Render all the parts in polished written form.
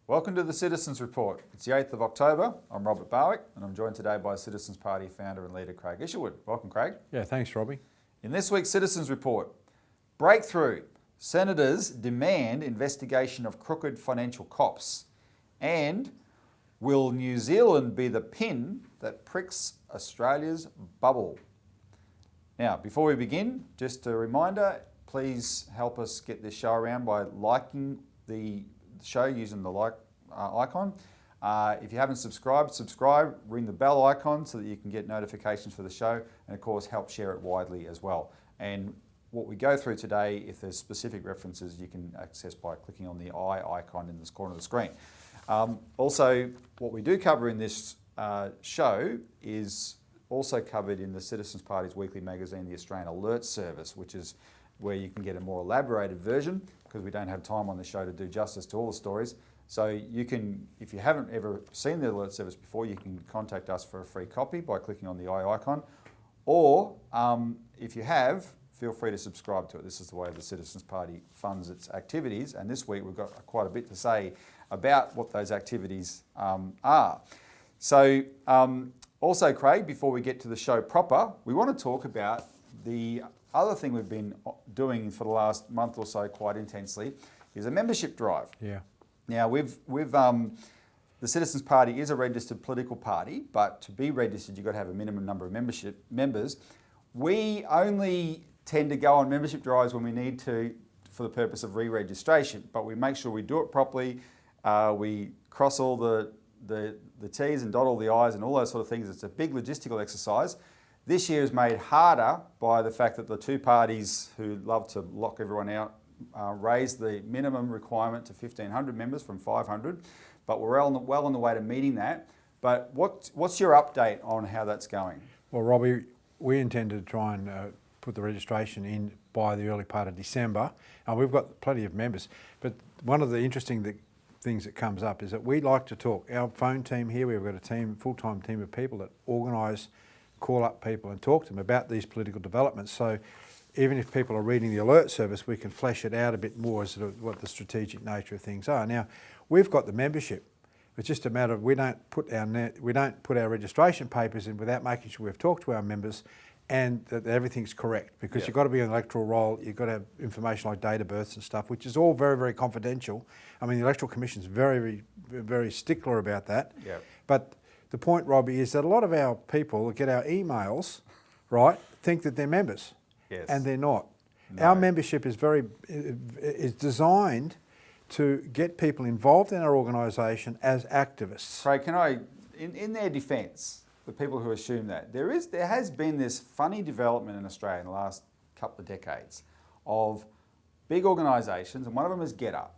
Welcome to the Citizens Report. It's the 8th of October. I'm Robert Barwick and I'm joined today by Citizens Party founder and leader Craig Isherwood. Welcome, Craig. Yeah, thanks, Robbie. In this week's Citizens Report, breakthrough. Senators demand investigation of crooked financial cops. And will New Zealand be the pin that pricks Australia's bubble? Now, before we begin, just a reminder, please help us get this show around by liking the show using the like icon. If you haven't subscribed, subscribe, ring the bell icon so that you can get notifications for the show, and of course help share it widely as well. And what we go through today, if there's specific references, you can access by clicking on the eye icon in this corner of the screen. Also, what we do cover in this show is also covered in the Citizens Party's weekly magazine, the Australian Alert Service, which is where you can get a more elaborated version because we don't have time on the show to do justice to all the stories. So you can, if you haven't ever seen the Alert Service before, you can contact us for a free copy by clicking on the eye icon. Or if you have, feel free to subscribe to it. This is the way the Citizens Party funds its activities. And this week we've got quite a bit to say about what those activities are. So also, Craig, before we get to the show proper, we want to talk about the other thing we've been doing for the last month or so quite intensely is a membership drive. Yeah. Now, the Citizens Party is a registered political party, but to be registered, you've got to have a minimum number of members. We only tend to go on membership drives when we need to for the purpose of re-registration, but we make sure we do it properly. We cross all the T's and dot all the I's and all those sort of things. It's a big logistical exercise. This year is made harder by the fact that the two parties who love to lock everyone out raised the minimum requirement to 1,500 members from 500, but we're well on the way to meeting that. But what's your update on how that's going? Well, Robbie, we intend to try and put the registration in by the early part of December. We've got plenty of members, but one of the interesting things that comes up is that we like to talk. Our phone team here, we've got a full-time team of people that organise, call up people and talk to them about these political developments. So even if people are reading the Alert Service, we can flesh it out a bit more as to what the strategic nature of things are. Now, we've got the membership. It's just a matter of we don't put our registration papers in without making sure we've talked to our members and that everything's correct, because You've got to be on the electoral roll, you've got to have information like date of births and stuff, which is all very, very confidential. I mean, the Electoral Commission's very, very stickler about that. Yep. But the point, Robbie, is that a lot of our people that get our emails, right, think that they're members. Yes. And they're not. No. Our membership is designed to get people involved in our organisation as activists. Craig, can I, in their defence, the people who assume that, there has been this funny development in Australia in the last couple of decades of big organisations, and one of them is GetUp.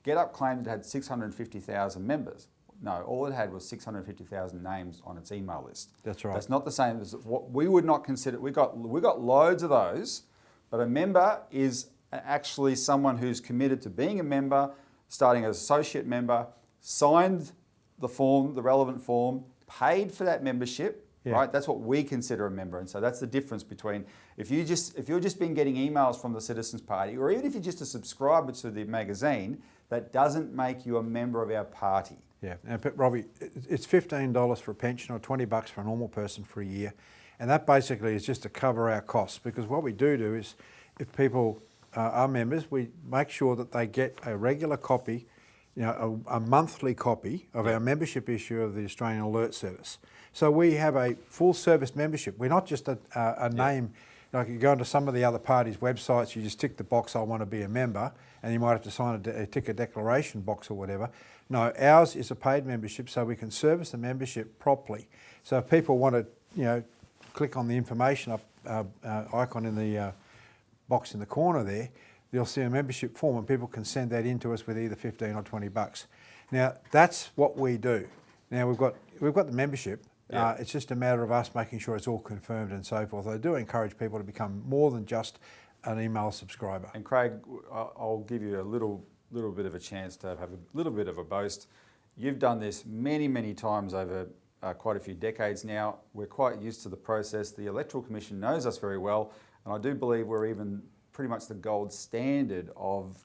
GetUp claimed it had 650,000 members. No, all it had was 650,000 names on its email list. That's right. That's not the same as what we would not consider. We got loads of those, but a member is actually someone who's committed to being a member, starting as associate member, signed the form, the relevant form, paid for that membership. Yeah. Right? That's what we consider a member, and so that's the difference between if you've just been getting emails from the Citizens Party, or even if you're just a subscriber to the magazine, that doesn't make you a member of our party. Yeah, but Robbie, it's $15 for a pension or $20 for a normal person for a year, and that basically is just to cover our costs. Because what we do is, if people are members, we make sure that they get a regular copy, a monthly copy of our membership issue of the Australian Alert Service. So we have a full service membership. We're not just a name. Like you go into some of the other parties' websites, you just tick the box, I want to be a member, and you might have to sign tick a declaration box or whatever. No, ours is a paid membership, so we can service the membership properly. So if people want to, click on the information icon in the box in the corner there, you'll see a membership form, and people can send that in to us with either $15 or $20. Now, that's what we do. Now, we've got the membership. Yeah. It's just a matter of us making sure it's all confirmed and so forth. I do encourage people to become more than just an email subscriber. And Craig, I'll give you a little bit of a chance to have a little bit of a boast. You've done this many, many times over quite a few decades now. We're quite used to the process. The Electoral Commission knows us very well, and I do believe we're even pretty much the gold standard of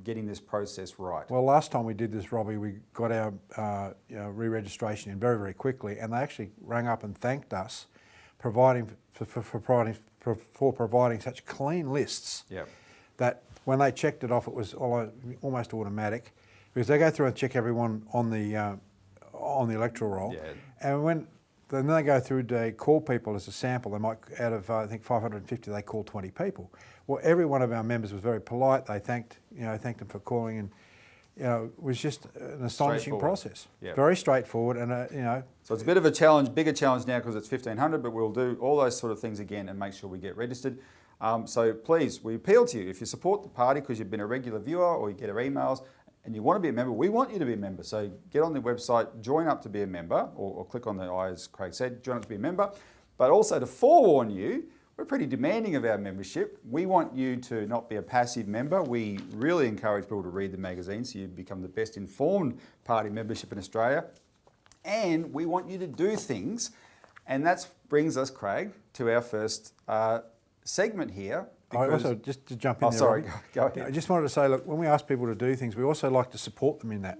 getting this process right. Well, last time we did this, Robbie, we got our re-registration in very, very quickly, and they actually rang up and thanked us for providing such clean lists that when they checked it off, it was almost automatic, because they go through and check everyone on the electoral roll, and then they go through, they call people as a sample. They might, out of I think 550, they call 20 people. Well, every one of our members was very polite. They thanked them for calling, and it was just an astonishing process. Very straightforward, and So it's a bit of a challenge, bigger challenge now because it's 1,500, but we'll do all those sort of things again and make sure we get registered. So please, we appeal to you, if you support the party because you've been a regular viewer or you get our emails, and you want to be a member, we want you to be a member. So get on the website, join up to be a member, or click on the I, as Craig said, join up to be a member. But also to forewarn you, we're pretty demanding of our membership. We want you to not be a passive member. We really encourage people to read the magazine so you become the best informed party membership in Australia. And we want you to do things. And that brings us, Craig, to our first segment here. I also, just to jump in there, sorry, go ahead. I just wanted to say, look, when we ask people to do things, we also like to support them in that.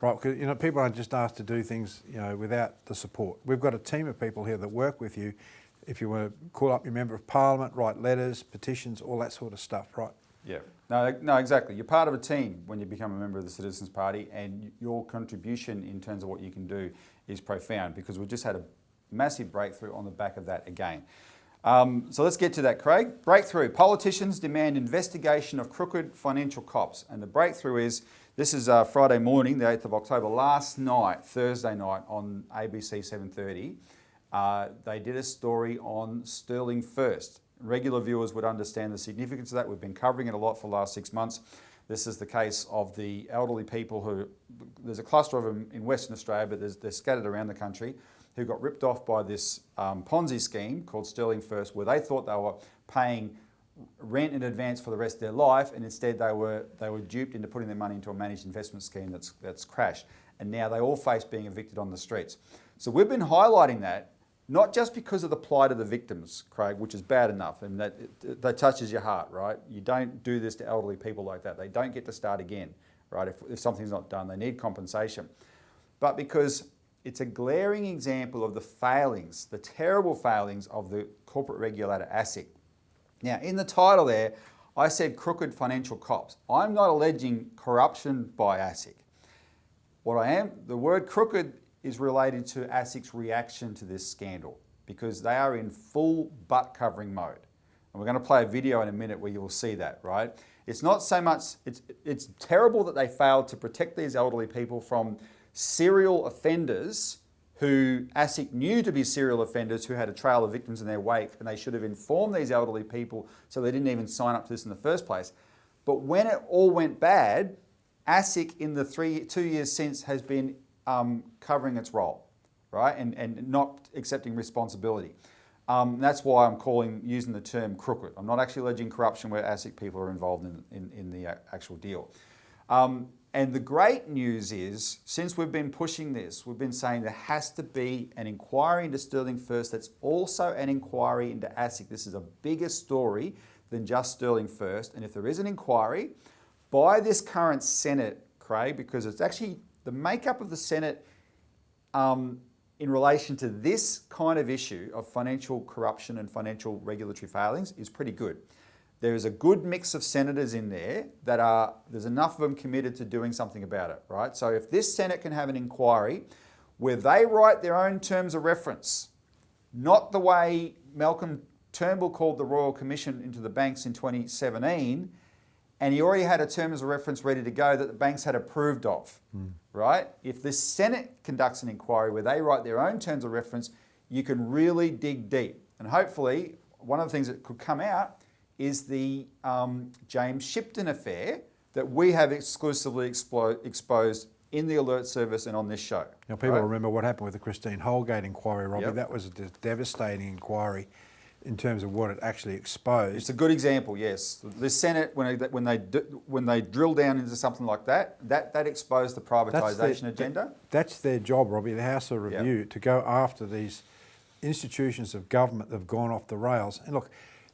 Right, because people aren't just asked to do things without the support. We've got a team of people here that work with you. If you want to call up your member of parliament, write letters, petitions, all that sort of stuff, right? Yeah, no, exactly. You're part of a team when you become a member of the Citizens Party, and your contribution in terms of what you can do is profound, because we've just had a massive breakthrough on the back of that again. So let's get to that, Craig. Breakthrough. Politicians demand investigation of crooked financial cops. And the breakthrough is, this is Friday morning, the 8th of October. Last night, Thursday night, on ABC 7:30, they did a story on Sterling First. Regular viewers would understand the significance of that. We've been covering it a lot for the last 6 months. This is the case of the elderly people who, there's a cluster of them in Western Australia, but they're scattered around the country, who got ripped off by this Ponzi scheme called Sterling First, where they thought they were paying rent in advance for the rest of their life, and instead they were duped into putting their money into a managed investment scheme that's crashed. And now they all face being evicted on the streets. So we've been highlighting that, not just because of the plight of the victims, Craig, which is bad enough, and that touches your heart, right? You don't do this to elderly people like that. They don't get to start again, right? If something's not done, they need compensation. But because it's a glaring example of the failings, the terrible failings of the corporate regulator ASIC. Now, in the title there, I said crooked financial cops. I'm not alleging corruption by ASIC. What I am, the word crooked is related to ASIC's reaction to this scandal, because they are in full butt covering mode. And we're going to play a video in a minute where you will see that, right? It's not so much, it's terrible that they failed to protect these elderly people from serial offenders who ASIC knew to be serial offenders, who had a trail of victims in their wake, and they should have informed these elderly people so they didn't even sign up to this in the first place. But when it all went bad, ASIC in the 2 years since has been covering its role, right, and not accepting responsibility. That's why I'm using the term crooked. I'm not actually alleging corruption where ASIC people are involved in the actual deal. And the great news is, since we've been pushing this, we've been saying there has to be an inquiry into Sterling First that's also an inquiry into ASIC. This is a bigger story than just Sterling First. And if there is an inquiry by this current Senate, Craig, because it's actually the makeup of the Senate in relation to this kind of issue of financial corruption and financial regulatory failings is pretty good. There is a good mix of senators in there there's enough of them committed to doing something about it, right? So if this Senate can have an inquiry where they write their own terms of reference, not the way Malcolm Turnbull called the Royal Commission into the banks in 2017, and he already had a terms of reference ready to go that the banks had approved of, right? If the Senate conducts an inquiry where they write their own terms of reference, you can really dig deep. And hopefully, one of the things that could come out is the James Shipton affair that we have exclusively exposed in the Alert Service and on this show. Now, people remember what happened with the Christine Holgate inquiry, Robbie. That was a devastating inquiry in terms of what it actually exposed. It's a good example, yes. The Senate, when they drill down into something like that exposed the privatisation agenda. That's their job, Robbie, the House of Review, to go after these institutions of government that have gone off the rails. And look,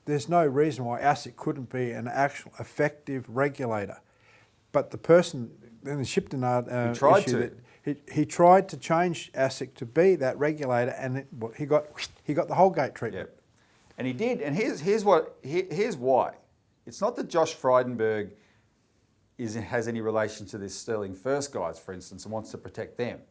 there's no reason why ASIC couldn't be an actual effective regulator. But the person in the Shipton he tried to change ASIC to be that regulator, and he got the whole gate treatment. Yep. And he did. And here's why. It's not that Josh Frydenberg has any relation to this Sterling First guys, for instance, and wants to protect them.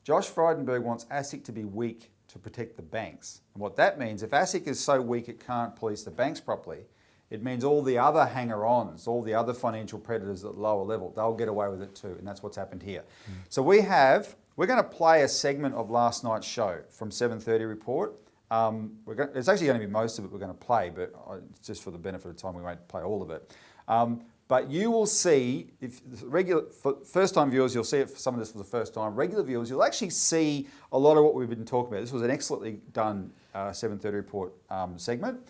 Josh Frydenberg wants ASIC to be weak to protect the banks. And what that means, if ASIC is so weak it can't police the banks properly, it means all the other hanger-ons, all the other financial predators at lower level, they'll get away with it too, and that's what's happened here. So we're going to play a segment of last night's show from 7:30 report. It's actually going to be most of it we're going to play, but just for the benefit of time, we won't play all of it. But you will see, for first-time viewers, you'll see some of this for the first time. Regular viewers, you'll actually see a lot of what we've been talking about. This was an excellently done 7:30 report segment.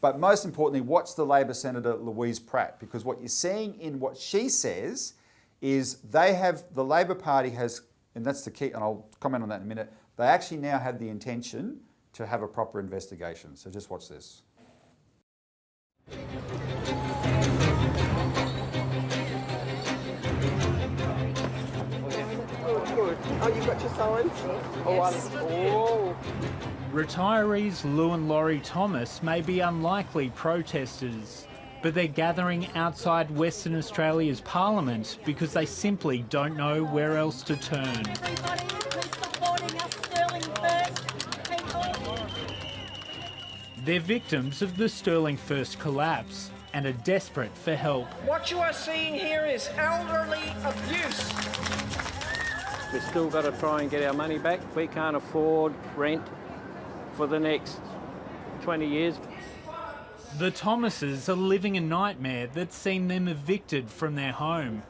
But most importantly, watch the Labor Senator Louise Pratt, because what you're seeing in what she says is the Labor Party has, and that's the key, and I'll comment on that in a minute, they actually now have the intention to have a proper investigation. So just watch this. Good. Oh, you've got your signs? Yes. Oh. Retirees Lou and Laurie Thomas may be unlikely protesters, but they're gathering outside Western Australia's Parliament because they simply don't know where else to turn. Everybody who's supporting us, Sterling First people. They're victims of the Sterling First collapse and are desperate for help. What you are seeing here is elderly abuse. We've still got to try and get our money back. We can't afford rent for the next 20 years. The Thomases are living a nightmare that's seen them evicted from their home.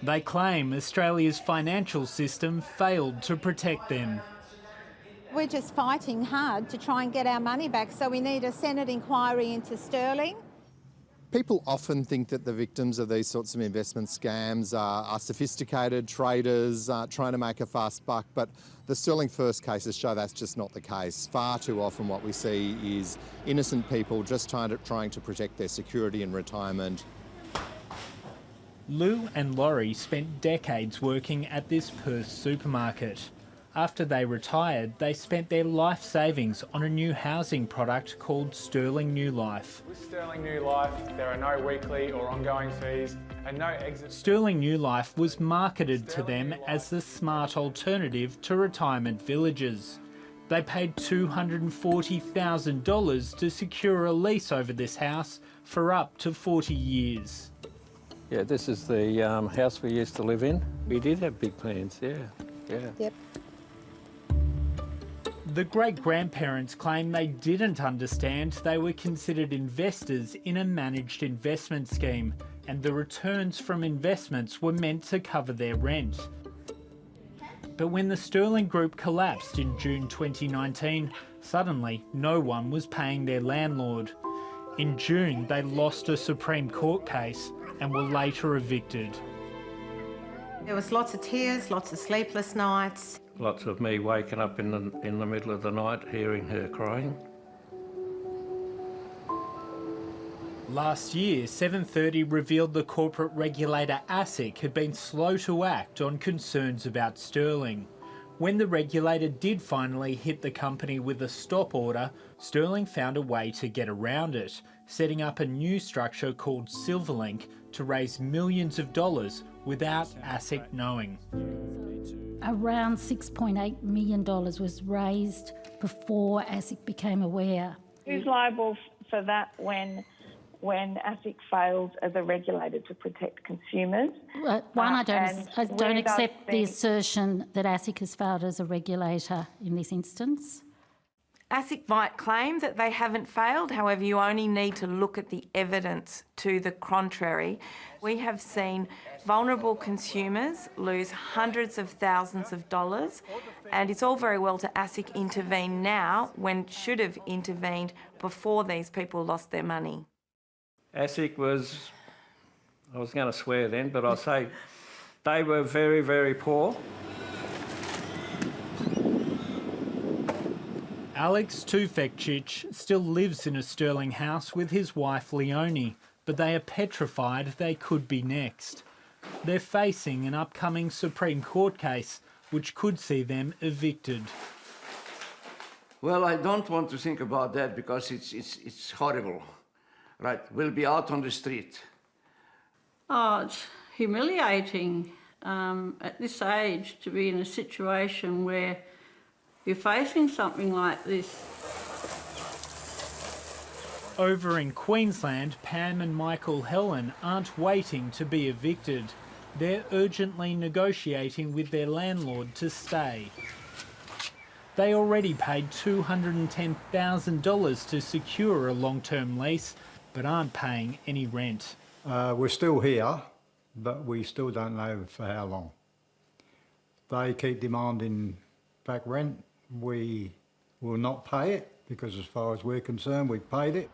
They claim Australia's financial system failed to protect them. We're just fighting hard to try and get our money back, so we need a Senate inquiry into Sterling. People often think that the victims of these sorts of investment scams are sophisticated traders trying to make a fast buck, but the Sterling First cases show that's just not the case. Far too often what we see is innocent people just trying to protect their security in retirement. Lou and Laurie spent decades working at this Perth supermarket. After they retired, they spent their life savings on a new housing product called Sterling New Life. With Sterling New Life, there are no weekly or ongoing fees and no exit. Sterling New Life was marketed to them as the smart alternative to retirement villages. They paid $240,000 to secure a lease over this house for up to 40 years. Yeah, this is the house we used to live in. We did have big plans, yeah. Yep. The great-grandparents claim they didn't understand they were considered investors in a managed investment scheme, and the returns from investments were meant to cover their rent. But when the Sterling Group collapsed in June 2019, suddenly no one was paying their landlord. In June, they lost a Supreme Court case and were later evicted. There was lots of tears, lots of sleepless nights. Lots of me waking up in the middle of the night hearing her crying. Last year, 7:30 revealed the corporate regulator ASIC had been slow to act on concerns about Sterling. When the regulator did finally hit the company with a stop order, Sterling found a way to get around it, setting up a new structure called Silverlink to raise millions of dollars without ASIC knowing. Around $6.8 million was raised before ASIC became aware. Who's liable for that when ASIC fails as a regulator to protect consumers? I don't accept the assertion that ASIC has failed as a regulator in this instance. ASIC might claim that they haven't failed, however, you only need to look at the evidence to the contrary. We have seen vulnerable consumers lose hundreds of thousands of dollars, and it's all very well to ASIC intervene now when it should have intervened before these people lost their money. ASIC was, I was going to swear then, but I'll say they were very, very poor. Alex Tufekcic still lives in a Sterling house with his wife Leonie, but they are petrified they could be next. They're facing an upcoming Supreme Court case which could see them evicted. Well, I don't want to think about that because it's horrible. Right, we'll be out on the street. Oh, it's humiliating at this age to be in a situation where you're facing something like this. Over in Queensland, Pam and Michael Helen aren't waiting to be evicted. They're urgently negotiating with their landlord to stay. They already paid $210,000 to secure a long-term lease, but aren't paying any rent. We're still here, but we still don't know for how long. They keep demanding back rent. We will not pay it because as far as we're concerned, we've paid it.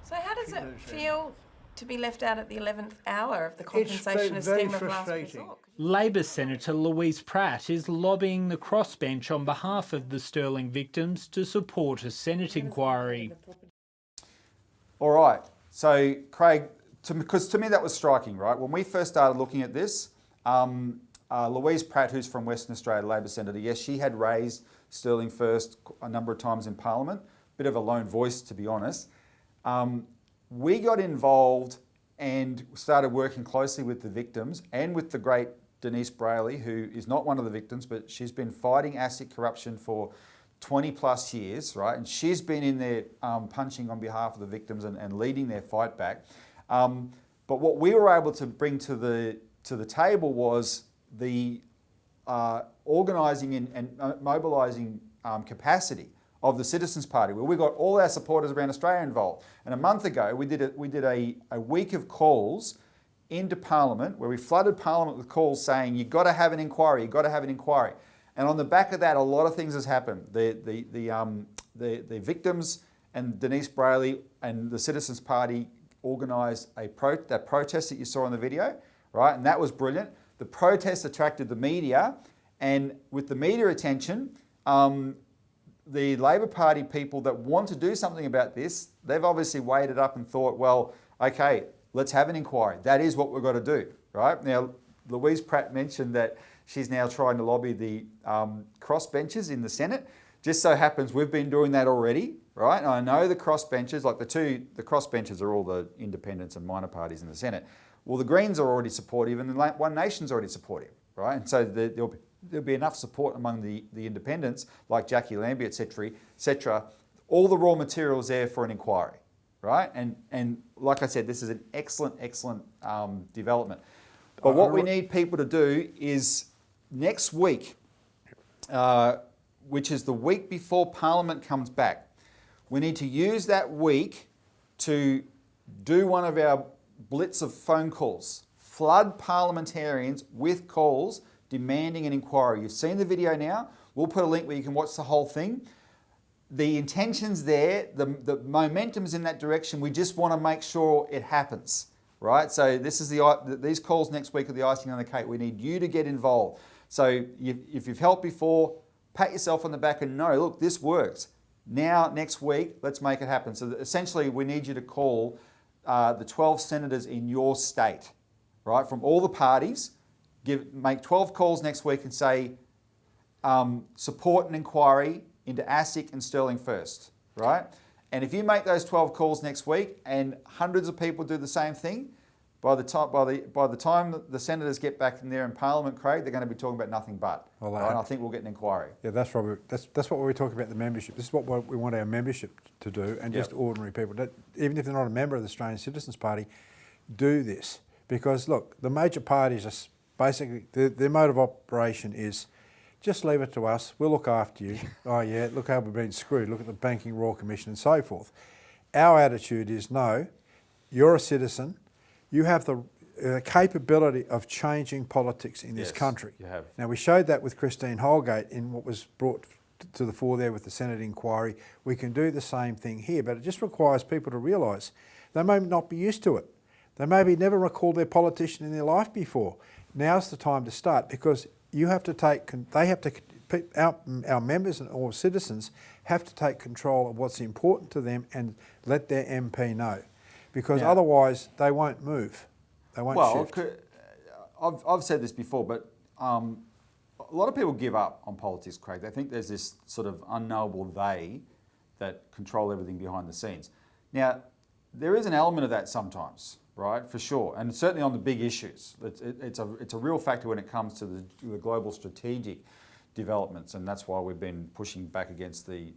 So how does it feel to be left out at the 11th hour of the compensation scheme of last resort? Labor Senator Louise Pratt is lobbying the crossbench on behalf of the Sterling victims to support a Senate inquiry. All right, so Craig, because to me that was striking, right? When we first started looking at this, Louise Pratt, who's from Western Australia, Labor Senator, yes, she had raised Sterling First a number of times in Parliament, bit of a lone voice to be honest. We got involved and started working closely with the victims and with the great Denise Brayley, who is not one of the victims, but she's been fighting ASIC corruption for 20 plus years, right? And she's been in there punching on behalf of the victims and leading their fight back. But what we were able to bring to the table was the organising and mobilising capacity of the Citizens Party, where we got all our supporters around Australia involved. And a month ago, we did a week of calls into Parliament, where we flooded Parliament with calls saying, you've got to have an inquiry, you've got to have an inquiry. And on the back of that, a lot of things has happened. The victims and Denise Brayley and the Citizens Party organised that protest that you saw in the video, right? And that was brilliant. The protest attracted the media, and with the media attention, the Labor Party people that want to do something about this, they've obviously weighed it up and thought, well, okay, let's have an inquiry. That is what we've got to do, right? Now, Louise Pratt mentioned that she's now trying to lobby the crossbenchers in the Senate. Just so happens we've been doing that already, right? And I know the crossbenchers, like the crossbenchers are all the independents and minor parties in the Senate. Well, the Greens are already supportive and the One Nation's already supportive, right? And so there'll be enough support among the independents, like Jackie Lambie, etc. All the raw materials there for an inquiry, right? And like I said, this is an excellent development. But what we need people to do is next week, which is the week before Parliament comes back, we need to use that week to do one of our blitz of phone calls, flood parliamentarians with calls demanding an inquiry. You've seen the video now. We'll put a link where you can watch the whole thing. The intention's there, the momentum's in that direction. We just want to make sure it happens, right? So this is these calls next week are the icing on the cake. We need you to get involved. So if you've helped before, pat yourself on the back and know, look, this works. Now, next week, let's make it happen. So essentially, we need you to call the 12 senators in your state, right, from all the parties. Make 12 calls next week and say, support an inquiry into ASIC and Sterling First, right? And if you make those 12 calls next week and hundreds of people do the same thing, by the time the senators get back in there in Parliament, Craig, they're going to be talking about nothing but. Well, right? I think we'll get an inquiry. Yeah, that's right. That's what we're talking about, the membership. This is what we want our membership to do, and just ordinary people, even if they're not a member of the Australian Citizens Party, do this. Because look, the major parties are basically, their mode of operation is, just leave it to us, we'll look after you. Oh yeah, look how we've been screwed, look at the Banking Royal Commission and so forth. Our attitude is, no, you're a citizen, you have the capability of changing politics in this country. You have. Now we showed that with Christine Holgate in what was brought to the fore there with the Senate inquiry. We can do the same thing here, but it just requires people to realise they may not be used to it. They maybe never recalled their politician in their life before. Now's the time to start, because you have to our members and all citizens have to take control of what's important to them and let their MP know, because otherwise they won't move. They won't shift. I've said this before, but a lot of people give up on politics, Craig. They think there's this sort of unknowable they that control everything behind the scenes. Now, there is an element of that sometimes, right, for sure, and certainly on the big issues. It's a real factor when it comes to the global strategic developments, and that's why we've been pushing back against the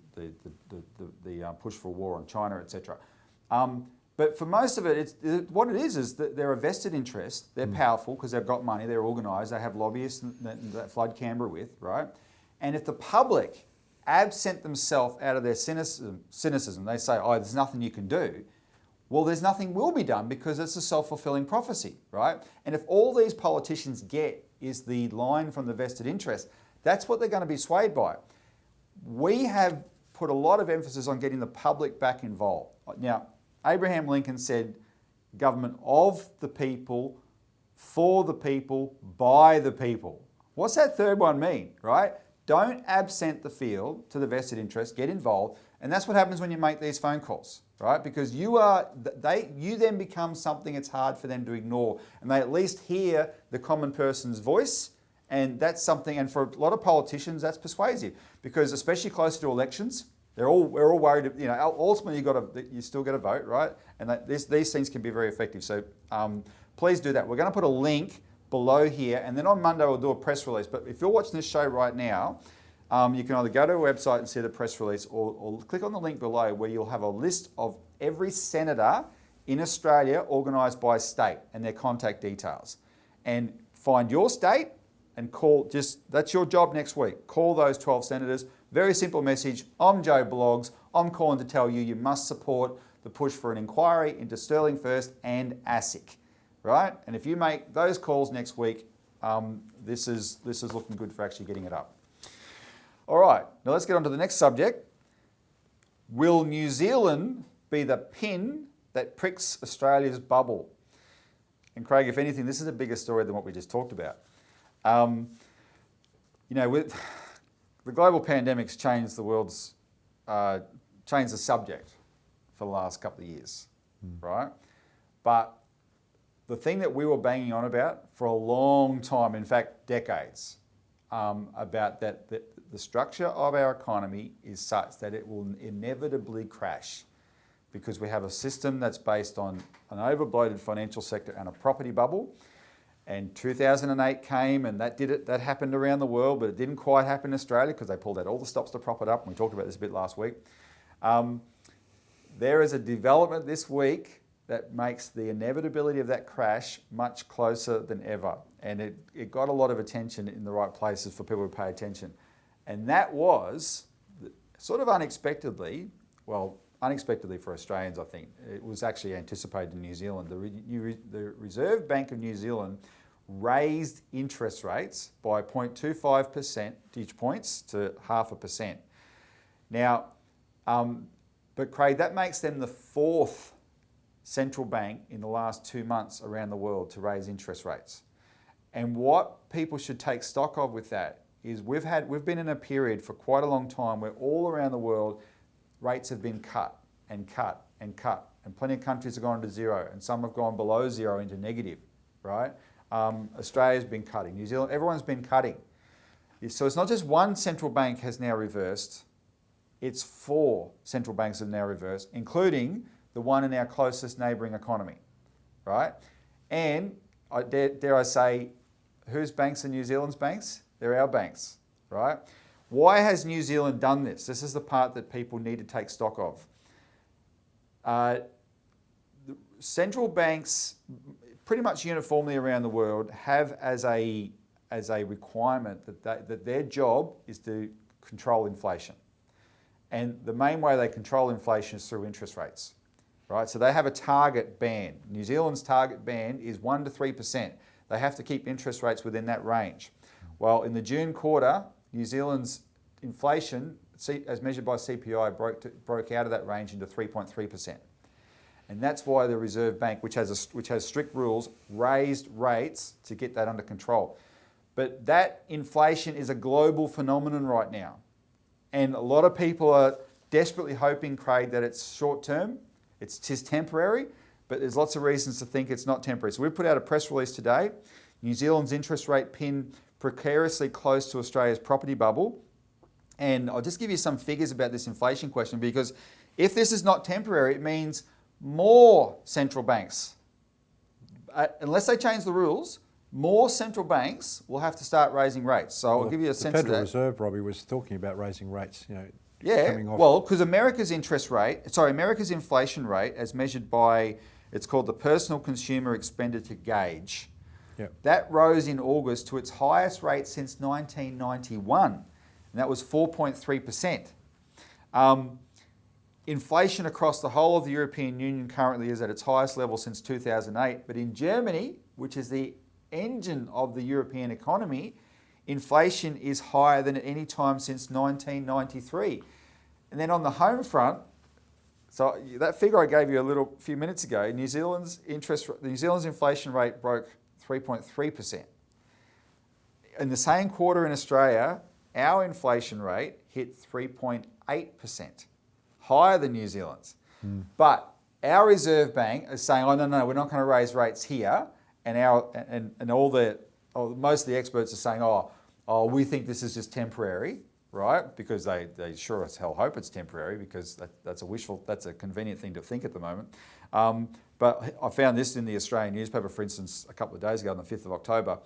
push for war on China, etc. But for most of it, what it is that they're a vested interest. They're powerful because they've got money, they're organised, they have lobbyists that flood Canberra with, right? And if the public absent themselves out of their cynicism, they say, oh, there's nothing you can do. Well, there's nothing will be done because it's a self-fulfilling prophecy, right? And if all these politicians get is the line from the vested interest, that's what they're going to be swayed by. We have put a lot of emphasis on getting the public back involved. Now, Abraham Lincoln said, government of the people, for the people, by the people. What's that third one mean, right? Don't absent the field to the vested interest, get involved, and that's what happens when you make these phone calls, right? Because you then become something it's hard for them to ignore, and they at least hear the common person's voice, and that's something, and for a lot of politicians, that's persuasive, because especially closer to elections, we're all worried, ultimately you still got to vote, right? And these things can be very effective. So please do that. We're going to put a link below here, and then on Monday we'll do a press release. But if you're watching this show right now, you can either go to our website and see the press release, or click on the link below where you'll have a list of every senator in Australia organised by state and their contact details. And find your state and call, that's your job next week. Call those 12 senators. Very simple message. I'm Joe Bloggs. I'm calling to tell you you must support the push for an inquiry into Sterling First and ASIC, right? And if you make those calls next week, this is looking good for actually getting it up. All right, now let's get on to the next subject. Will New Zealand be the pin that pricks Australia's bubble? And Craig, if anything, this is a bigger story than what we just talked about. With the global pandemic's changed changed the subject for the last couple of years, right? But the thing that we were banging on about for a long time, in fact, decades, about that the structure of our economy is such that it will inevitably crash because we have a system that's based on an overbloated financial sector and a property bubble. And 2008 came and that happened around the world, but it didn't quite happen in Australia because they pulled out all the stops to prop it up. And we talked about this a bit last week. There is a development this week that makes the inevitability of that crash much closer than ever. And it got a lot of attention in the right places for people to pay attention. And that was sort of unexpectedly for Australians, I think. It was actually anticipated in New Zealand. The Reserve Bank of New Zealand raised interest rates by 0.25 percentage points to 0.5%. Now, but Craig, that makes them the fourth central bank in the last 2 months around the world to raise interest rates. And what people should take stock of with that is we've been in a period for quite a long time where all around the world rates have been cut and cut and cut, and plenty of countries have gone to zero, and some have gone below zero into negative, right? Australia's been cutting, New Zealand, everyone's been cutting. So it's not just one central bank has now reversed, it's 4 central banks have now reversed, including the one in our closest neighbouring economy, right? And dare I say, whose banks are New Zealand's banks? They're our banks, right? Why has New Zealand done this? This is the part that people need to take stock of. Central banks, pretty much uniformly around the world, have as a requirement that their job is to control inflation. And the main way they control inflation is through interest rates, right? So they have a target band. New Zealand's target band is 1% to 3%. They have to keep interest rates within that range. Well, in the June quarter, New Zealand's inflation, as measured by CPI, broke out of that range into 3.3%. And that's why the Reserve Bank, which has strict rules, raised rates to get that under control. But that inflation is a global phenomenon right now. And a lot of people are desperately hoping, Craig, that it's short term, it's just temporary, but there's lots of reasons to think it's not temporary. So we put out a press release today. New Zealand's interest rate pinned precariously close to Australia's property bubble. And I'll just give you some figures about this inflation question, because if this is not temporary, it means more central banks, unless they change the rules, more central banks will have to start raising rates. So I'll give you a sense of that. The Federal Reserve, Robbie, was talking about raising rates, coming off. Well, because America's inflation rate, as measured by, it's called the Personal Consumer Expenditure Gauge, that rose in August to its highest rate since 1991, and that was 4.3%. Inflation across the whole of the European Union currently is at its highest level since 2008, but in Germany, which is the engine of the European economy, inflation is higher than at any time since 1993. And then on the home front, so that figure I gave you a few minutes ago, New Zealand's inflation rate broke 3.3%. In the same quarter in Australia, our inflation rate hit 3.8%, higher than New Zealand's. But our Reserve Bank is saying, oh, no, we're not going to raise rates here. And most of the experts are saying, oh, we think this is just temporary, right? Because they sure as hell hope it's temporary, because that's a convenient thing to think at the moment. But I found this in the Australian newspaper, for instance, a couple of days ago on the 5th of October.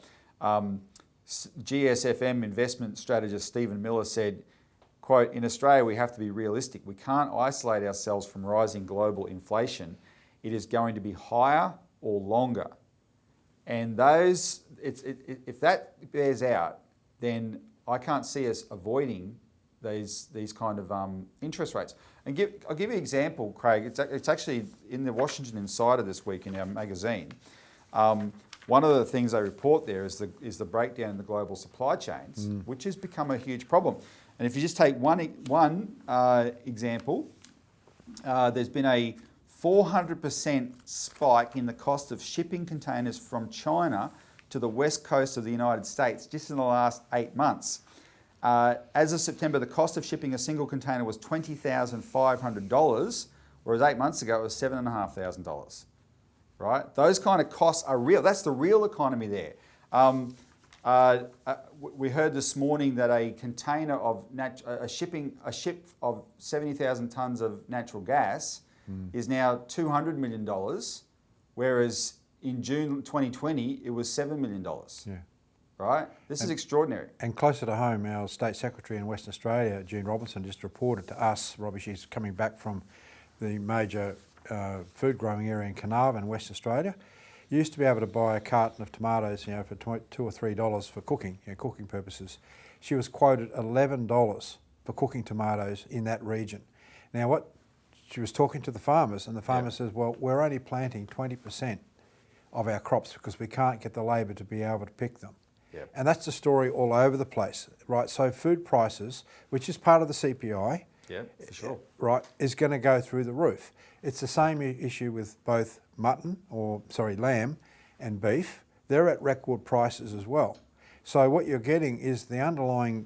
GSFM investment strategist Stephen Miller said, quote, "In Australia, we have to be realistic. We can't isolate ourselves from rising global inflation. It is going to be higher or longer." And if that bears out, then I can't see us avoiding these kind of interest rates. And I'll give you an example, Craig. It's actually in the Washington Insider this week in our magazine. One of the things they report there is the breakdown in the global supply chains, which has become a huge problem. And if you just take one example, there's been a 400% spike in the cost of shipping containers from China to the west coast of the United States just in the last 8 months. As of September, the cost of shipping a single container was $20,500, whereas 8 months ago it was $7,500. Right? Those kind of costs are real. That's the real economy there. We heard this morning that a container of a ship of 70,000 tonnes of natural gas is now $200 million, whereas in June 2020 it was $7 million. Yeah. Right? This is extraordinary. And closer to home, our State Secretary in Western Australia, June Robinson, just reported to us, Robbie, she's coming back from the major food growing area in Carnarvon, Western Australia. You used to be able to buy a carton of tomatoes, for $2 or $3 for cooking, cooking purposes. She was quoted $11 for cooking tomatoes in that region. Now, she was talking to the farmers, and the farmer says, well, we're only planting 20% of our crops because we can't get the labour to be able to pick them. Yep. And that's the story all over the place, right? So food prices, which is part of the CPI, for sure, right, is going to go through the roof. It's the same issue with both lamb and beef. They're at record prices as well. So what you're getting is the underlying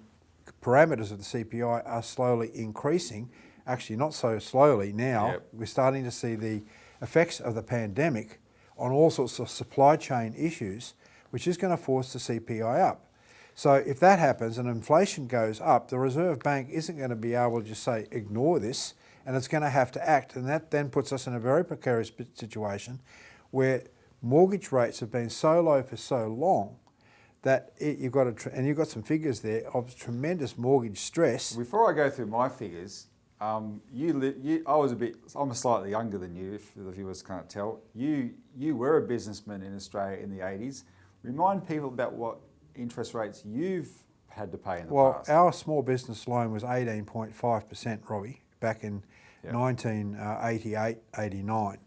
parameters of the CPI are slowly increasing. Actually, not so slowly now. We're starting to see the effects of the pandemic on all sorts of supply chain issues, which is going to force the CPI up. So if that happens and inflation goes up, the Reserve Bank isn't going to be able to just say, ignore this, and it's going to have to act. And that then puts us in a very precarious situation where mortgage rates have been so low for so long that you've got some figures there of tremendous mortgage stress. Before I go through my figures, I'm slightly younger than you, if the viewers can't tell. You were a businessman in Australia in the 80s. Remind people about what interest rates you've had to pay in the past. Well, our small business loan was 18.5%, Robbie, back in 1988, 89.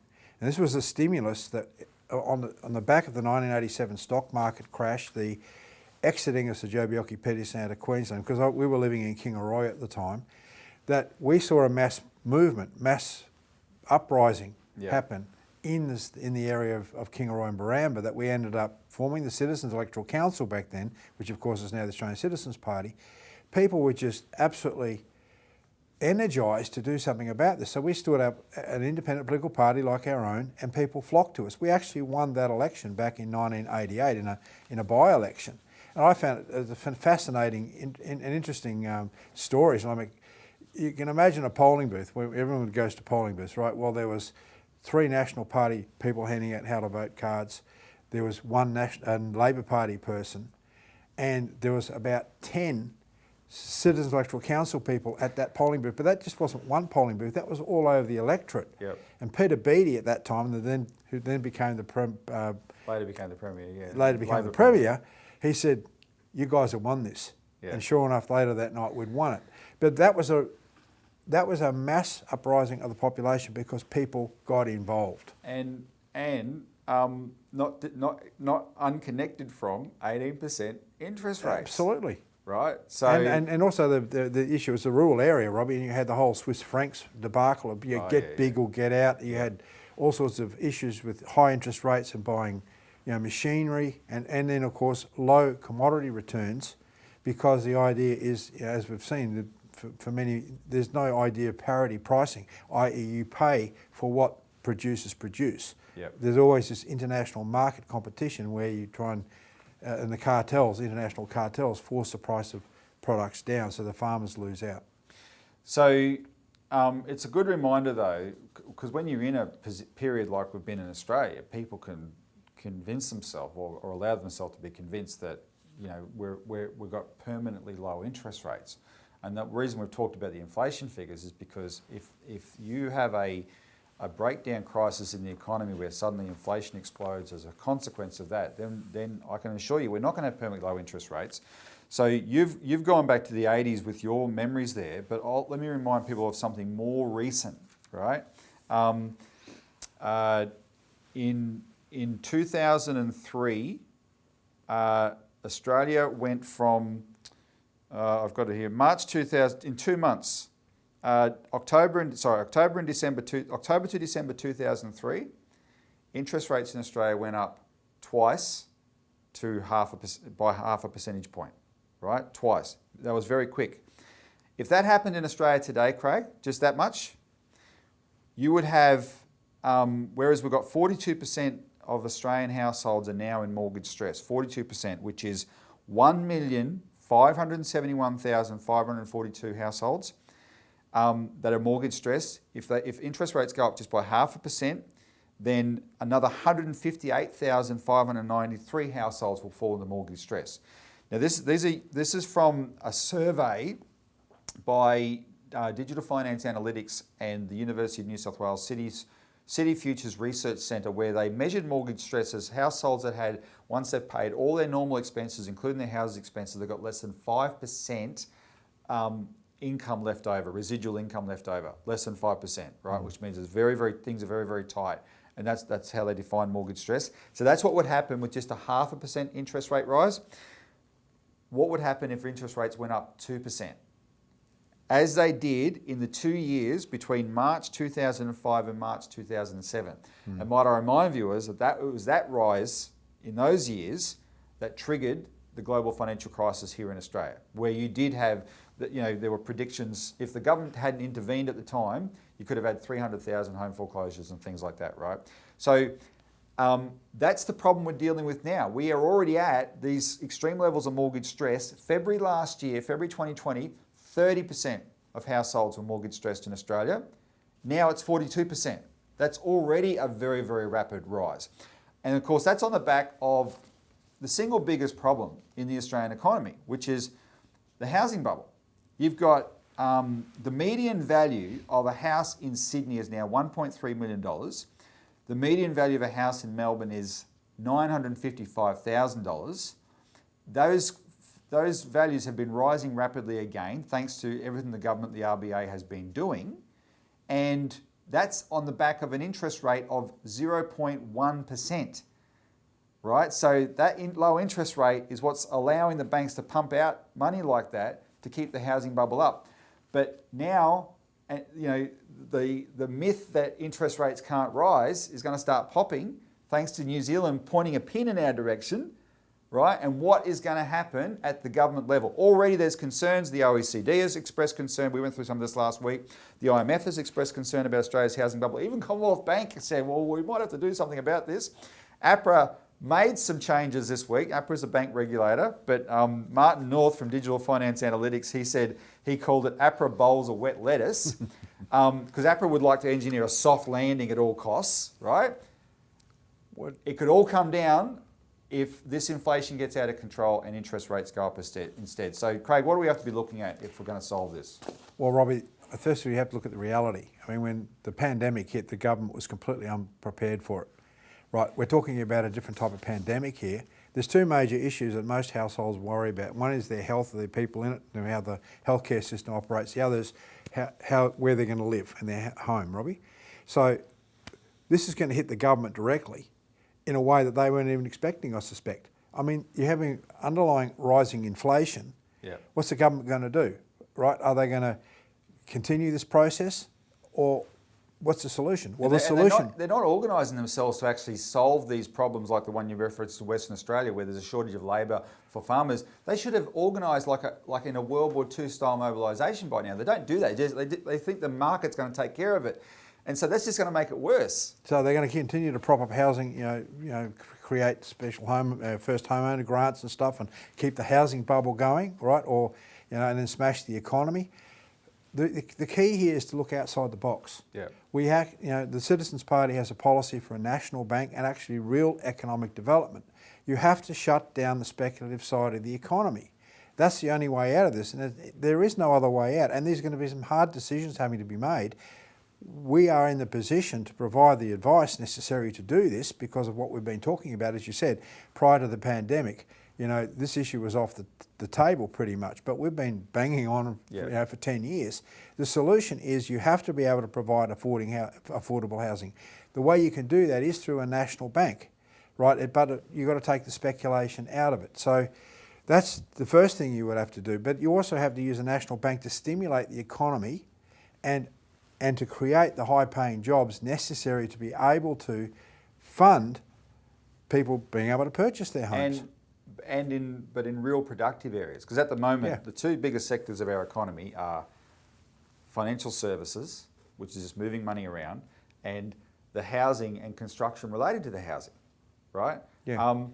And this was a stimulus that on the back of the 1987 stock market crash, the exiting of Sir Joh Bjelke-Petersen out of Queensland, because we were living in Kingaroy at the time, that we saw a mass movement, mass uprising happen in the area of Kingaroy and Baramba that we ended up forming the Citizens Electoral Council back then, which of course is now the Australian Citizens Party. People were just absolutely energised to do something about this. So we stood up an independent political party like our own, and people flocked to us. We actually won that election back in 1988 in a by-election. And I found it as a fascinating and interesting stories. I mean, you can imagine a polling booth where everyone goes to polling booths, right? Well, there was 3 National Party people handing out how to vote cards. There was one Labor Party person, and there was about 10 Citizens Electoral Council people at that polling booth. But that just wasn't one polling booth; that was all over the electorate. Yep. And Peter Beattie at that time, who then became later became the premier. Yeah. Later became the premier. He said, "You guys have won this." Yeah. And sure enough, later that night we'd won it. But that was a mass uprising of the population because people got involved. And not unconnected from 18% interest rates. Absolutely. Right. So and also the issue was the rural area, Robbie, and you had the whole Swiss francs debacle of big or get out. You had all sorts of issues with high interest rates and buying, machinery, and then of course low commodity returns, because the idea is, as we've seen, for many, there's no idea of parity pricing, i.e. you pay for what producers produce. Yep. There's always this international market competition where you try and the cartels, international cartels, force the price of products down, so the farmers lose out. So it's a good reminder though, because when you're in a period like we've been in Australia, people can convince themselves or allow themselves to be convinced that we've got permanently low interest rates. And the reason we've talked about the inflation figures is because if you have a breakdown crisis in the economy where suddenly inflation explodes as a consequence of that, then I can assure you we're not going to have permanently low interest rates. So you've gone back to the 80s with your memories there, but let me remind people of something more recent, right? In 2003, Australia went from I've got it here. March 2000 in 2 months. October to December 2003, interest rates in Australia went up twice by half a percentage point, right? Twice. That was very quick. If that happened in Australia today, Craig, just that much, you would have, whereas we've got 42% of Australian households are now in mortgage stress, 42%, which is 1,571,542 households. That are mortgage stressed. If interest rates go up just by 0.5%, then another 158,593 households will fall into mortgage stress. Now this is from a survey by Digital Finance Analytics and the University of New South Wales City Futures Research Centre, where they measured mortgage stress as households that had, once they've paid all their normal expenses, including their housing expenses, they've got less than 5% income left over, residual income left over, less than 5%, right? Which means it's things are very, very tight. And that's how they define mortgage stress. So that's what would happen with just a 0.5% interest rate rise. What would happen if interest rates went up 2%? As they did in the 2 years between March 2005 and March 2007. And might I remind viewers that it was that rise in those years that triggered the global financial crisis here in Australia, where you did have, there were predictions, if the government hadn't intervened at the time, you could have had 300,000 home foreclosures and things like that, right? So that's the problem we're dealing with now. We are already at these extreme levels of mortgage stress. February last year, February 2020, 30% of households were mortgage stressed in Australia. Now it's 42%. That's already a very, very rapid rise. And of course, that's on the back of the single biggest problem in the Australian economy, which is the housing bubble. You've got the median value of a house in Sydney is now $1.3 million. The median value of a house in Melbourne is $955,000. Those values have been rising rapidly again, thanks to everything the government, the RBA, has been doing. And that's on the back of an interest rate of 0.1%. Right? So that low interest rate is what's allowing the banks to pump out money like that to keep the housing bubble up. But now and the myth that interest rates can't rise is going to start popping thanks to New Zealand pointing a pin in our direction, right? And what is going to happen at the government level? Already there's concerns. The OECD has expressed concern. We went through some of this last week. The IMF has expressed concern about Australia's housing bubble. Even Commonwealth Bank said, well, we might have to do something about this. APRA made some changes this week. APRA is a bank regulator, but Martin North from Digital Finance Analytics, he called it APRA bowls of wet lettuce because APRA would like to engineer a soft landing at all costs, right? It could all come down if this inflation gets out of control and interest rates go up instead. So, Craig, what do we have to be looking at if we're going to solve this? Well, Robbie, first we have to look at the reality. I mean, when the pandemic hit, the government was completely unprepared for it. Right, we're talking about a different type of pandemic here. There's two major issues that most households worry about. One is their health of the people in it and how the healthcare system operates. The other is where they're going to live in their home, Robbie. So this is going to hit the government directly in a way that they weren't even expecting, I suspect. I mean, you're having underlying rising inflation. Yeah. What's the government going to do, right? Are they going to continue this process or what's the solution? Well, they're not organising themselves to actually solve these problems like the one you referenced to Western Australia where there's a shortage of labour for farmers. They should have organised like in a World War II style mobilisation by now. They don't do that. They think the market's going to take care of it. And so that's just going to make it worse. So they're going to continue to prop up housing, create special first homeowner grants and stuff, and keep the housing bubble going, right? Or and then smash the economy. The key here is to look outside the box. Yeah. We have, the Citizens Party has a policy for a national bank and actually real economic development. You have to shut down the speculative side of the economy. That's the only way out of this, and there is no other way out. And there's going to be some hard decisions having to be made. We are in the position to provide the advice necessary to do this because of what we've been talking about. As you said, prior to the pandemic, this issue was off the table pretty much, but we've been banging on for 10 years. The solution is you have to be able to provide affordable housing. The way you can do that is through a national bank, right? But you've got to take the speculation out of it. So that's the first thing you would have to do. But you also have to use a national bank to stimulate the economy and to create the high-paying jobs necessary to be able to fund people being able to purchase their homes. But in real productive areas. Because at the moment, the two biggest sectors of our economy are financial services, which is just moving money around, and the housing and construction related to the housing, right? Yeah. And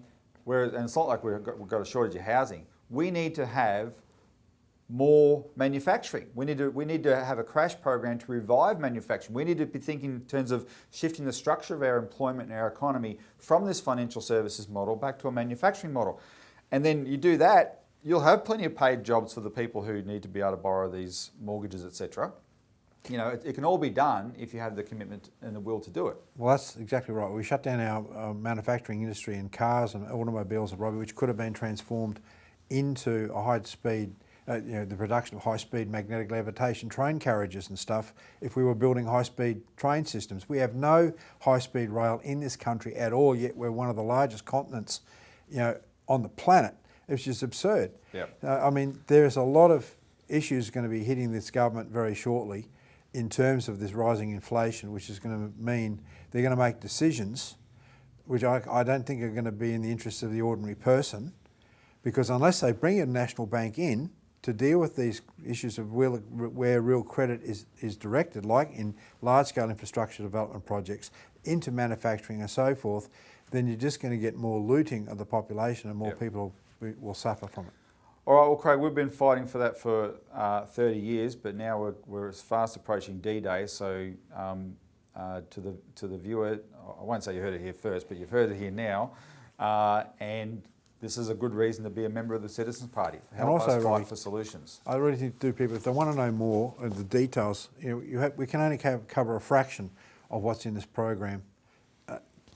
it's not like we've got a shortage of housing. We need to have more manufacturing. We need to have a crash program to revive manufacturing. We need to be thinking in terms of shifting the structure of our employment and our economy from this financial services model back to a manufacturing model. And then you do that, you'll have plenty of paid jobs for the people who need to be able to borrow these mortgages, etc. It can all be done if you have the commitment and the will to do it. Well, that's exactly right. We shut down our manufacturing industry in cars and automobiles, which could have been transformed into a high-speed the production of high-speed magnetic levitation train carriages and stuff if we were building high-speed train systems. We have no high-speed rail in this country at all, yet we're one of the largest continents on the planet. It's just absurd. Yep. There's a lot of issues going to be hitting this government very shortly in terms of this rising inflation, which is going to mean they're going to make decisions which I don't think are going to be in the interests of the ordinary person, because unless they bring a national bank in to deal with these issues of where real credit is directed, like in large-scale infrastructure development projects, into manufacturing and so forth, then you're just going to get more looting of the population and more people will suffer from it. All right, well, Craig, we've been fighting for that for 30 years, but now we're fast approaching D-Day, so to the viewer, I won't say you heard it here first, but you've heard it here now, and this is a good reason to be a member of the Citizens Party. Help us fight for solutions. I really think people, if they want to know more of the details, we can only cover a fraction of what's in this program.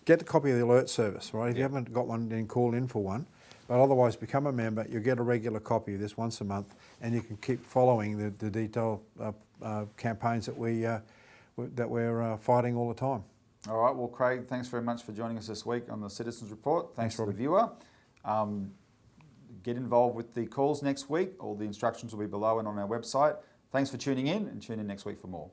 Get the copy of the alert service, right? If you haven't got one, then call in for one. But otherwise, become a member. You'll get a regular copy of this once a month, and you can keep following the detailed campaigns that we're fighting all the time. All right. Well, Craig, thanks very much for joining us this week on the Citizens Report. Thanks to the viewer. Get involved with the calls next week. All the instructions will be below and on our website. Thanks for tuning in, and tune in next week for more.